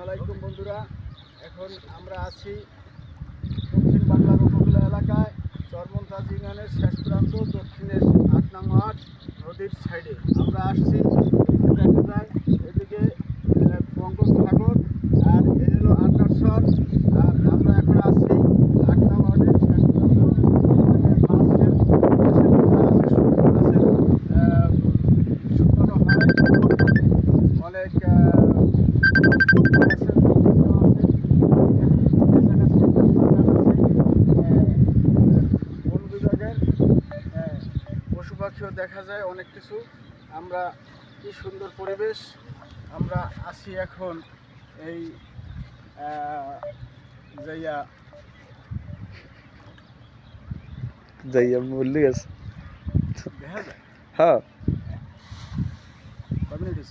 আলাইকুম বন্ধুরা, এখন আমরা আছি দক্ষিণ বাংলার উপকূল এলাকায় চরমন্তাজ ইউনিয়নের শেষ প্রান্ত দক্ষিণের ৮ নং ওয়ার্ড নদীর সাইডে আমরা আসছি। দেখা যায় এদিকে বঙ্গোপসাগর আর এ হলো আন্দারসর। আর আমরা এখন আছি ৮ নং ওয়ার্ডের শেষ প্রান্ত শুকানো হয় অনেক বন বিভাগের পশু পাখিও দেখা যায় অনেক কিছু। আমরা কি সুন্দর পরিবেশ, আমরা আসি এখন এই যাইয়া যাইয়া বললি গেছে। দেখা যায় হ্যাঁ, কমিউনিটি